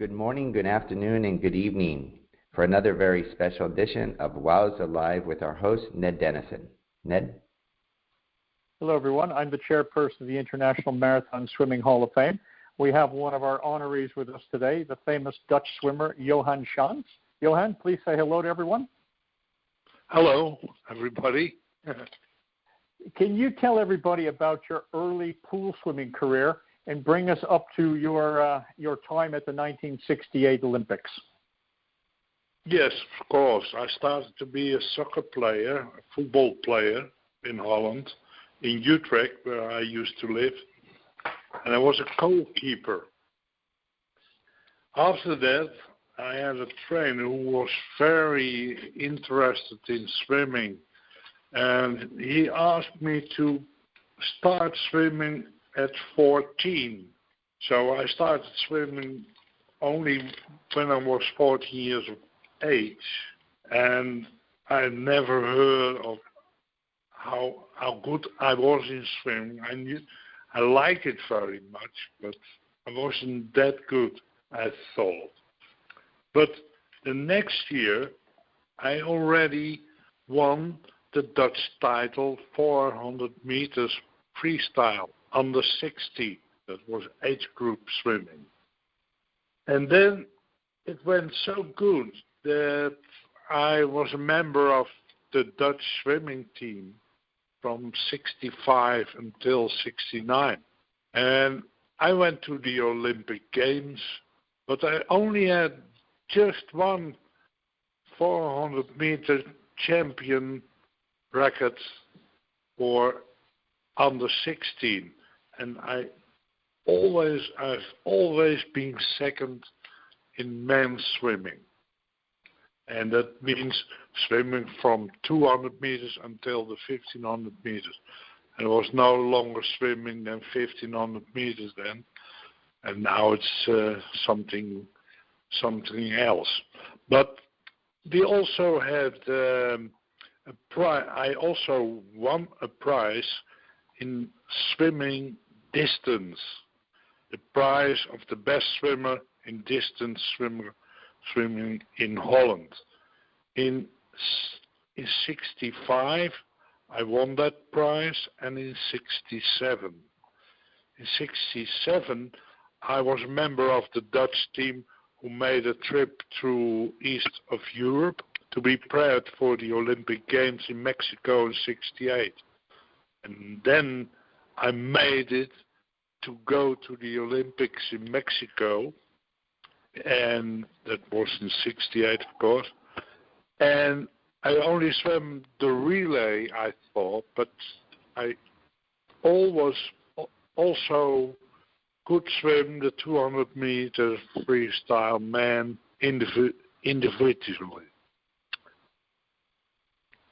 Good morning, good afternoon, and good evening for another very special edition of WOWSA Live with our host, Ned Dennison. Ned? Hello, everyone. I'm the chairperson of the International Marathon Swimming Hall of Fame. We have one of our honorees with us today, the famous Dutch swimmer, Johannes Schans. Johan, please say hello to everyone. Hello, everybody. Can you tell everybody about your early pool swimming career and bring us up to your time at the 1968 Olympics? Yes, of course. I started to be a soccer player, a football player in Holland, in Utrecht, where I used to live, and I was a goalkeeper. After that, I had a trainer who was very interested in swimming, and he asked me to start swimming at 14. So I started swimming only when I was 14 years of age, and I never heard of how good I was in swimming. I liked it very much, but I wasn't that good, I thought. But the next year, I already won the Dutch title 400 meters freestyle under 60. That was age group swimming. And then it went so good that I was a member of the Dutch swimming team from 65 until 69. And I went to the Olympic Games, but I only had just one 400-meter champion record for under 16. And I've always been second in men's swimming. And that means swimming from 200 meters until the 1500 meters. And I was no longer swimming than 1500 meters then. And now it's something else. But we also had a prize. I also won a prize in swimming distance. The prize of the best swimmer in distance swimming in Holland. In 65, I won that prize, and in 67. In 67, I was a member of the Dutch team who made a trip through east of Europe to be prepared for the Olympic Games in Mexico in 68. And then I made it to go to the Olympics in Mexico, and that was in 68, of course. And I only swam the relay, I thought, but I always also could swim the 200 meter freestyle man individually.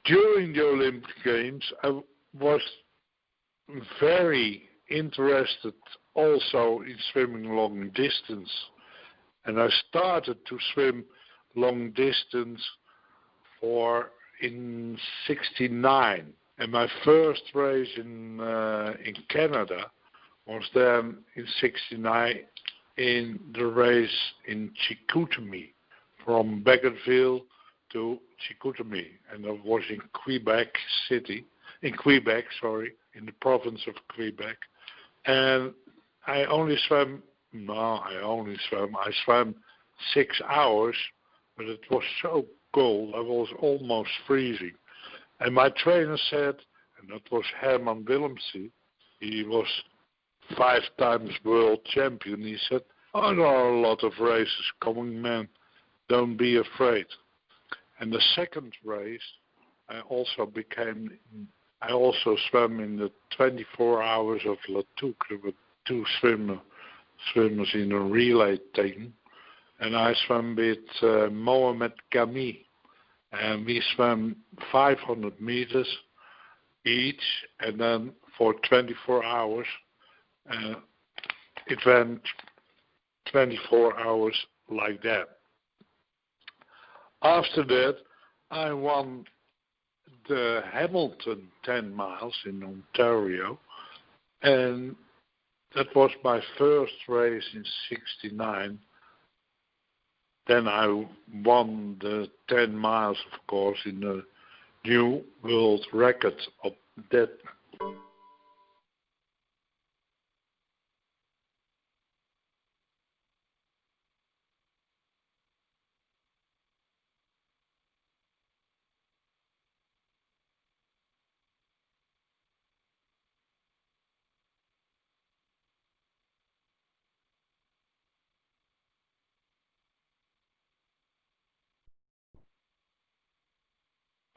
During the Olympic Games, I was very interested also in swimming long distance. And I started to swim long distance in 69. And my first race in Canada was then in 69 in the race in Chicoutimi, from Bagotville to Chicoutimi, and that was in the province of Quebec. And I swam 6 hours, but it was so cold, I was almost freezing. And my trainer said, and that was Herman Willemse, he was 5 times world champion, he said, "Oh, there are a lot of races coming, man, don't be afraid." And the second race, I also swam in the 24 hours of La Touque. There were 2 swimmers in a relay team. And I swam with Mohamed Kami. And we swam 500 meters each. And then for 24 hours, it went 24 hours like that. After that, I won the Hamilton 10 miles in Ontario, and that was my first race in 69, then I won the 10 miles, of course, in the new world record of that.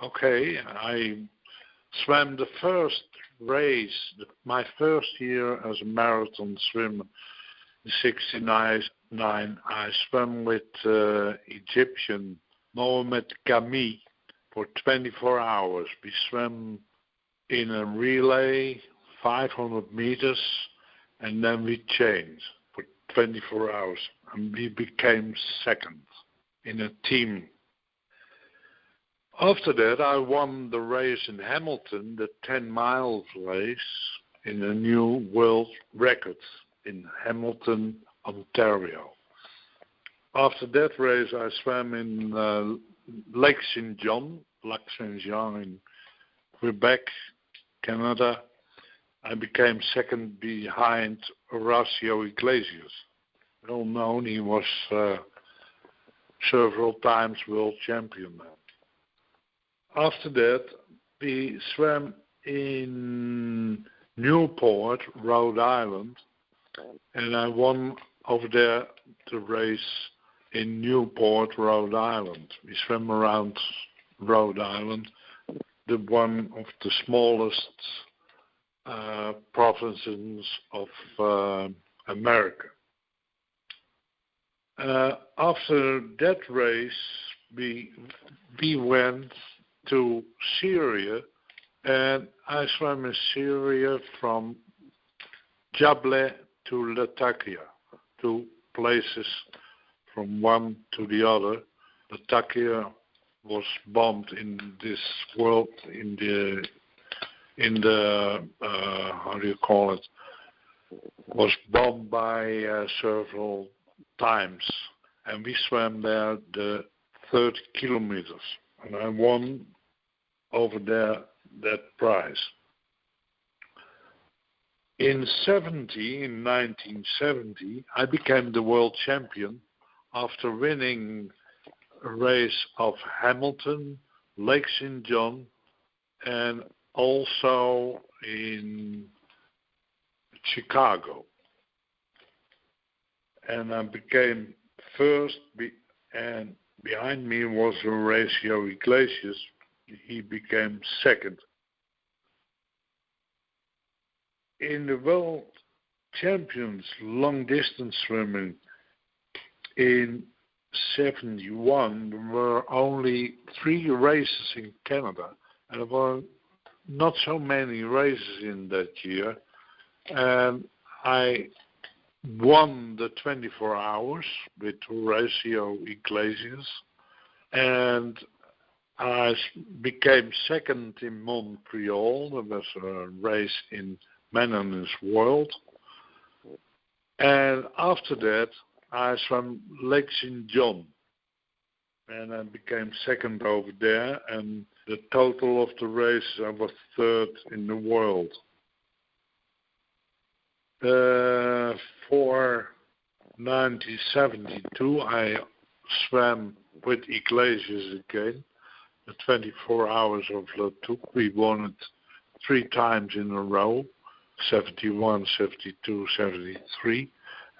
Okay, I swam the first race, my first year as a marathon swimmer, in '69. I swam with Egyptian Mohamed Kami for 24 hours. We swam in a relay, 500 meters, and then we changed for 24 hours. And we became second in a team. After that, I won the race in Hamilton, the 10-mile race, in a new world record in Hamilton, Ontario. After that race, I swam in Lake St. John, in Quebec, Canada. I became second behind Horacio Iglesias. Well known, he was several times world champion. After that, we swam in Newport, Rhode Island, and I won over there the race in Newport, Rhode Island. We swam around Rhode Island, the one of the smallest provinces of America. After that race, we went to Syria, and I swam in Syria from Jable to Latakia, two places from one to the other. Latakia was bombed in this world, in the how do you call it, was bombed by several times, and we swam there the 30 kilometers, and I won over there that prize. In 1970, I became the world champion after winning a race of Hamilton, Lake St. John, and also in Chicago. And I became first, and behind me was Horacio Iglesias. He became second. In the World Champions long distance swimming in 71, there were only 3 races in Canada, and there were not so many races in that year. And I won the 24 hours with Horacio Iglesias, and I became second in Montreal. There was a race in Men and His World. And after that, I swam Lake St. John, and I became second over there. And the total of the race, I was third in the world. For 1972, I swam with Iglesias again, the 24 hours of Le Touc. We won it 3 times in a row, 71, 72, 73.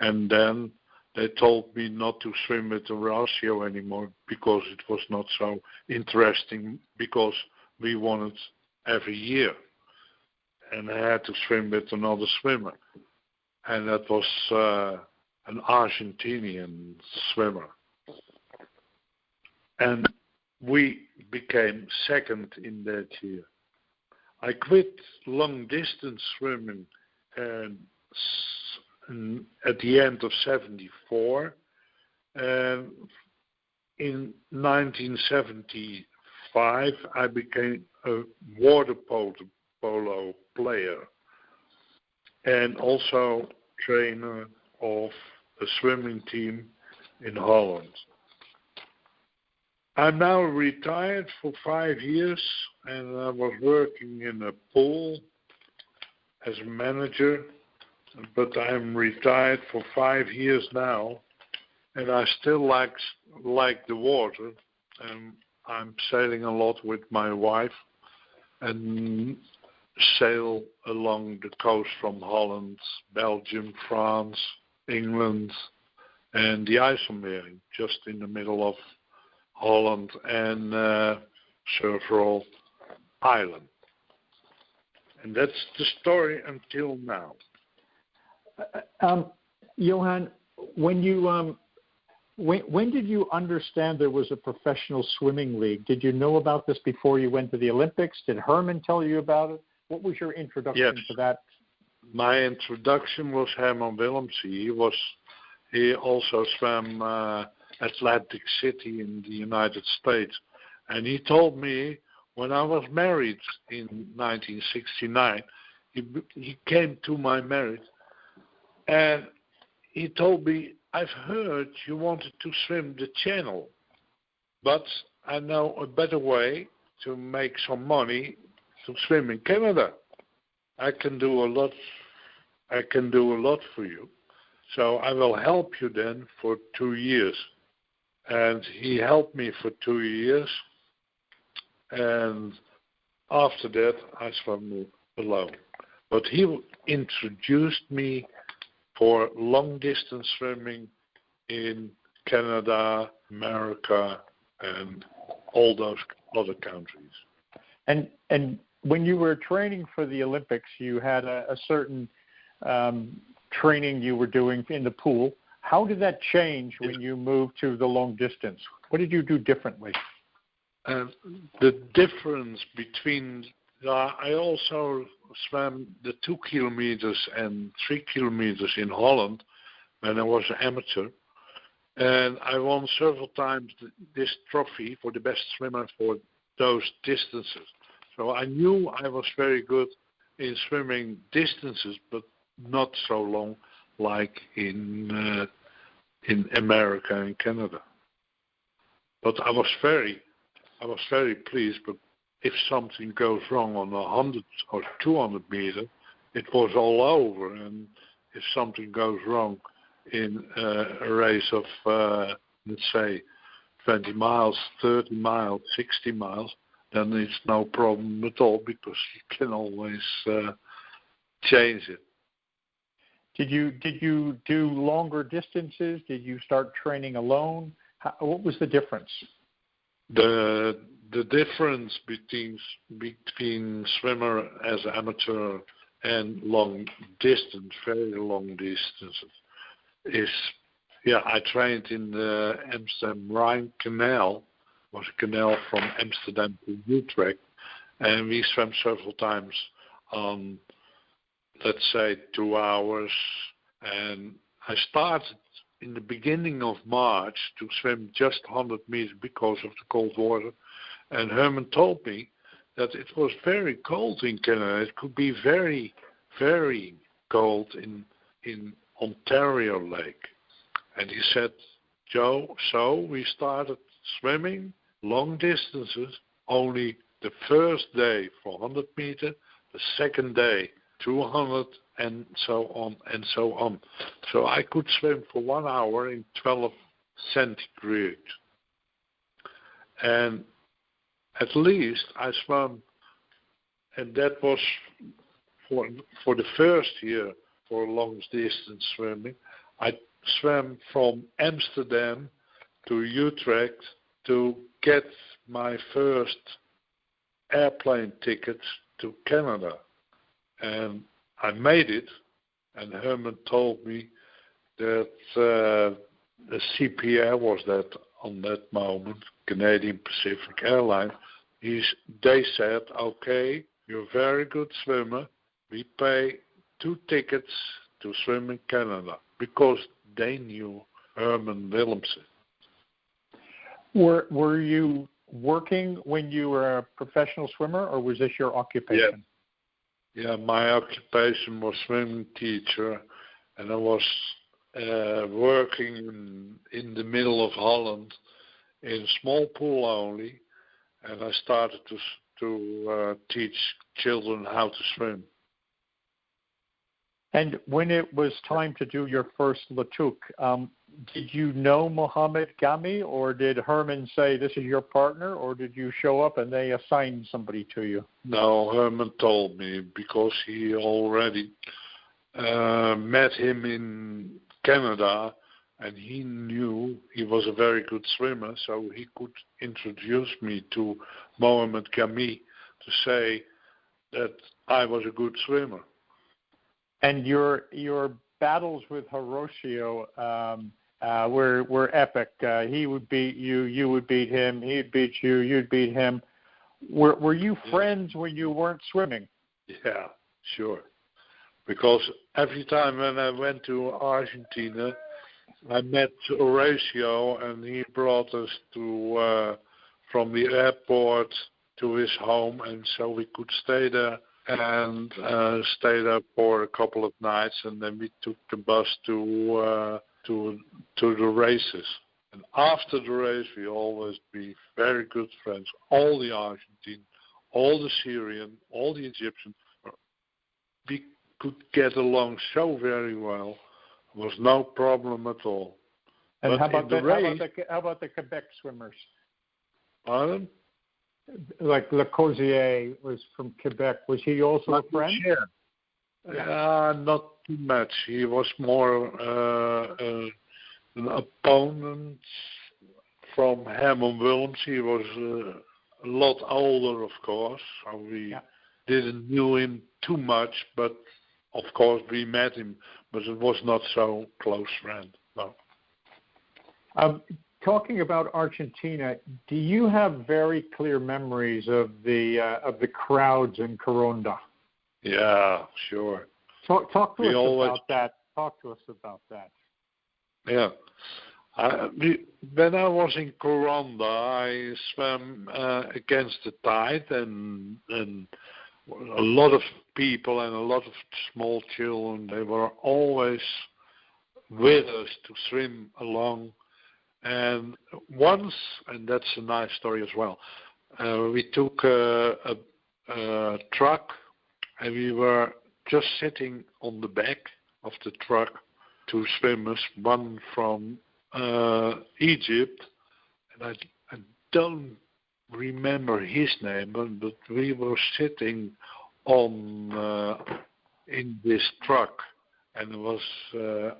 And then they told me not to swim with Horacio anymore because it was not so interesting, because we won it every year. And I had to swim with another swimmer. And that was an Argentinian swimmer. And we became second in that year. I quit long distance swimming at the end of 74. And in 1975, I became a water polo player and also trainer of a swimming team in Holland. I'm now retired for 5 years, and I was working in a pool as a manager, but I'm retired for 5 years now, and I still like the water, and I'm sailing a lot with my wife and sail along the coast from Holland, Belgium, France, England, and the IJsselmeer, just in the middle of Holland and several islands. And that's the story until now. Johan, when did you understand there was a professional swimming league? Did you know about this before you went to the Olympics? Did Herman tell you about it? What was your introduction to that? My introduction was Herman Willemse. He also swam Atlantic City in the United States. And he told me when I was married in 1969, he came to my marriage and he told me, I've heard you wanted to swim the channel, but I know a better way to make some money to swim in Canada. I can do a lot for you. So I will help you then for 2 years. And he helped me for 2 years. And after that, I swam alone. But he introduced me for long-distance swimming in Canada, America, and all those other countries. And when you were training for the Olympics, you had a certain training you were doing in the pool. How did that change when you moved to the long distance? What did you do differently? The difference between, I also swam the 2 kilometers and 3 kilometers in Holland when I was an amateur. And I won several times this trophy for the best swimmer for those distances. So I knew I was very good in swimming distances, but not so long like in America and Canada. But I was very pleased. But if something goes wrong on 100 or 200 meters, it was all over. And if something goes wrong in a race of, let's say, 20 miles, 30 miles, 60 miles, then it's no problem at all because you can always change it. Did you do longer distances? Did you start training alone? What was the difference? The difference between swimmer as amateur and long distance, very long distances, is I trained in the Amsterdam Rhine Canal. It was a canal from Amsterdam to Utrecht, and we swam several times on, let's say, 2 hours. And I started in the beginning of March to swim just 100 meters because of the cold water. And Herman told me that it was very cold in Canada. It could be very, very cold in Ontario Lake. And he said, Joe, so we started swimming long distances, only the first day for 100 meters, the second day 200, and so on and so on. So I could swim for 1 hour in 12 centigrade. And at least I swam, and that was for the first year for long distance swimming. I swam from Amsterdam to Utrecht to get my first airplane tickets to Canada. And I made it, and Herman told me that the CPA was that on that moment, Canadian Pacific Airlines. They said, okay, you're a very good swimmer. We pay 2 tickets to swim in Canada, because they knew Herman Willemse. Were you working when you were a professional swimmer, or was this your occupation? Yeah, my occupation was swimming teacher, and I was working in the middle of Holland in small pool only, and I started to teach children how to swim. And when it was time to do your first Latuk, did you know Mohammed Gami, or did Herman say, this is your partner, or did you show up and they assigned somebody to you? No, Herman told me, because he already met him in Canada, and he knew he was a very good swimmer, so he could introduce me to Mohammed Gami to say that I was a good swimmer. And your battles with Horatio were epic. He would beat you, you would beat him, he'd beat you, you'd beat him. Were you friends when you weren't swimming? Yeah, sure. Because every time when I went to Argentina, I met Horatio, and he brought us to from the airport to his home, and so we could stay there and stay there for a couple of nights, and then we took the bus to the races. And after the race, we always be very good friends. All the Argentine, all the Syrian, all the Egyptian, we could get along so very well. There was no problem at all. And but how about how about the Quebec swimmers? Pardon? Like Le Cosier was from Quebec. Was he also a friend? Yeah. Not too much. He was more an opponent from Herman Willems. He was a lot older, of course, so we didn't know him too much, but of course we met him, but it was not so close friend. No. Talking about Argentina, do you have very clear memories of the crowds in Coronda? Yeah, sure. Talk to us about that. Talk to us about that. Yeah. When I was in Coronda, I swam against the tide, and a lot of people and a lot of small children, they were always with us to swim along. And once, and that's a nice story as well, we took a truck, and we were just sitting on the back of the truck, two swimmers, one from Egypt, and I don't remember his name, but we were sitting on in this truck, and it was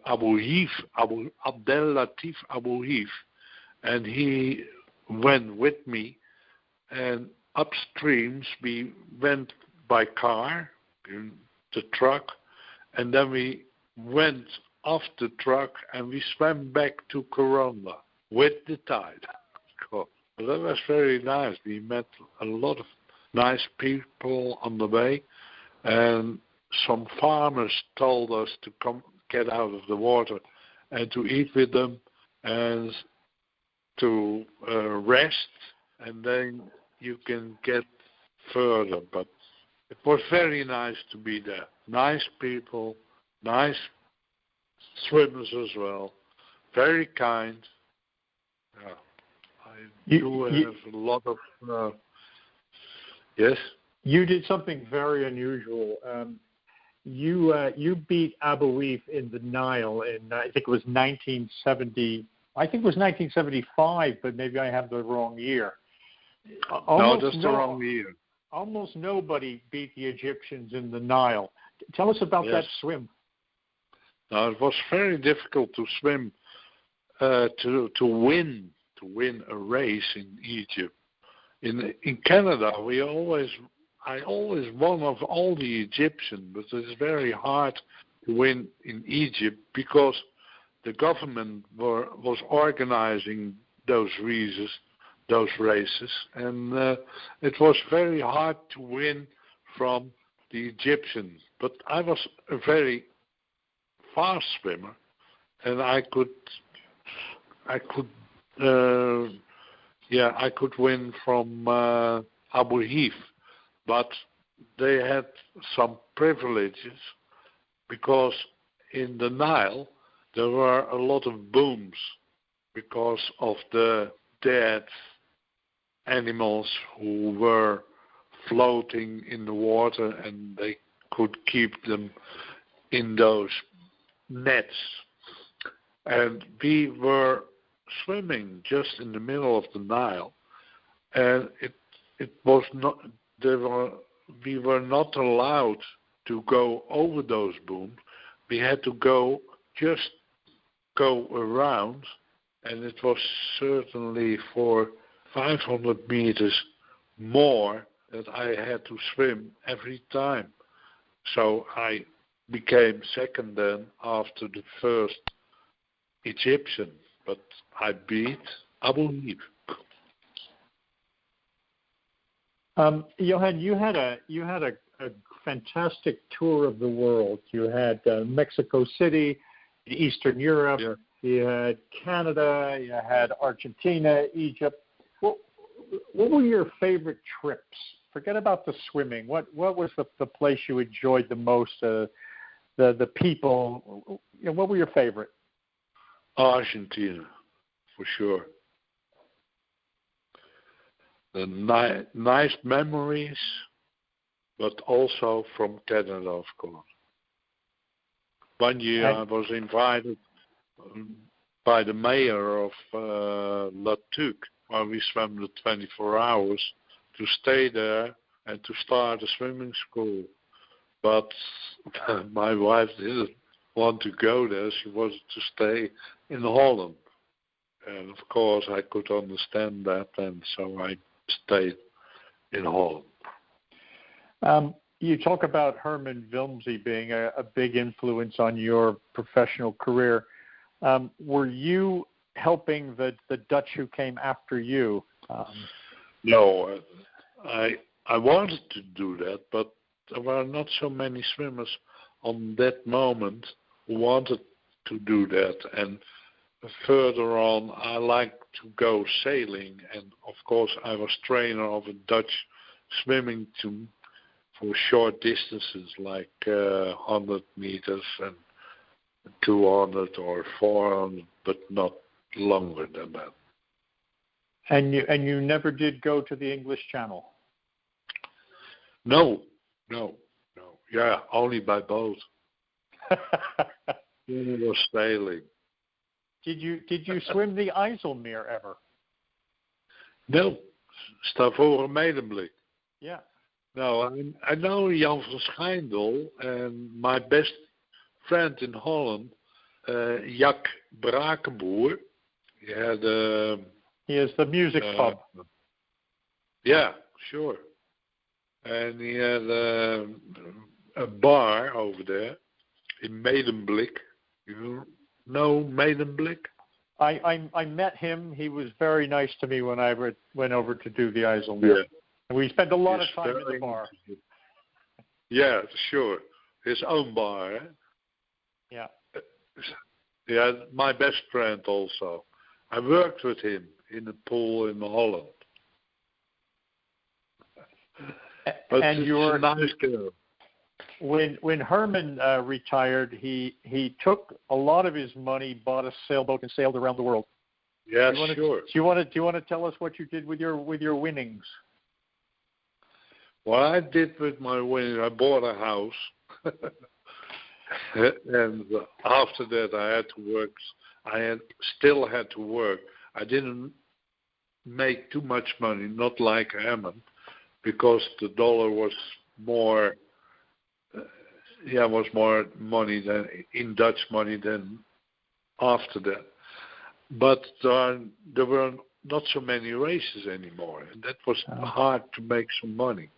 Abdel Latif Abu Hif, and he went with me, and upstreams we went by car in the truck, and then we went off the truck and we swam back to Coronda with the tide. Cool. Well, that was very nice. We met a lot of nice people on the way, and some farmers told us to come get out of the water and to eat with them and to rest, and then you can get further. But it was very nice to be there. Nice people, nice swimmers as well, very kind. Yeah, I do have a lot of. Yes. You did something very unusual. You beat Abu Hif in the Nile in I think it was 1970. I think it was 1975, but maybe I have the wrong year. No, that's the wrong year. Almost nobody beat the Egyptians in the Nile. Tell us about that swim. Now, it was very difficult to swim to win a race in Egypt. In Canada, I always won of all the Egyptians, but it's very hard to win in Egypt because the government was organizing those races, and it was very hard to win from the Egyptians. But I was a very fast swimmer, and I could win from Abu Hif, but they had some privileges because in the Nile there were a lot of booms because of the dead animals who were floating in the water, and they could keep them in those nets. And we were swimming just in the middle of the Nile, and it was not we were not allowed to go over those booms. We had to just go around, and it was certainly for 500 meters more that I had to swim every time. So I became second then after the first Egyptian, but I beat Abu Nib. Johan, you had a fantastic tour of the world. You had Mexico City, Eastern Europe, yeah. You had Canada, you had Argentina, Egypt. What were your favorite trips? Forget about the swimming. What was the place you enjoyed the most? The people. You know, what were your favorite? Argentina, for sure. The nice memories, but also from Canada, of course. One year I was invited by the mayor of La Tuque, where we swam the 24 hours, to stay there and to start a swimming school. But my wife didn't want to go there. She wanted to stay in Holland. And of course I could understand that, and so I stayed in Holland. You talk about Herman Wilmsy being a big influence on your professional career. Were you helping the Dutch who came after you? No, I wanted to do that, but there were not so many swimmers on that moment who wanted to do that. And further on, I liked to go sailing, and of course I was trainer of a Dutch swimming team for short distances like 100 meters and 200 or 400, but not longer than that. And you never did go to the English Channel? No. Yeah, only by boat. It was sailing. Did you swim the IJsselmeer ever? No, Stavoren Medemblik. Yeah. No, I know Jan van Schijndel, and my best friend in Holland, Jack Brakenboer. He is the music pub. Yeah, sure. And he had a bar over there in Medemblik. You know Medemblik? I met him. He was very nice to me when I went over to do the IJsselmeer. Yeah. And we spent a lot of time at the bar. Yeah, sure. His own bar, eh? Yeah. Yeah, my best friend also. I worked with him in the pool in Holland. But and he's a nice girl. When Herman retired, he took a lot of his money, bought a sailboat, and sailed around the world. Yeah, sure. Do you want to tell us what you did with your winnings? What I did with my winnings, I bought a house, and after that I had to work. Still had to work. I didn't make too much money, not like Herman, because the dollar was more. Was more money than in Dutch money than after that. But there were not so many races anymore, and that was hard to make some money.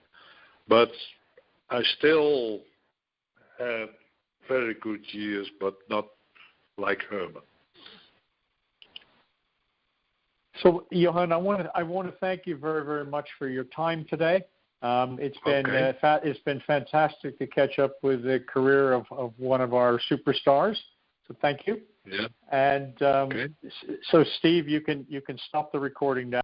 But I still had very good years, but not like Herman. So, Johan, I want to thank you very, very much for your time today. It's been fantastic to catch up with the career of one of our superstars. So thank you. Yeah. And so, Steve, you can stop the recording now.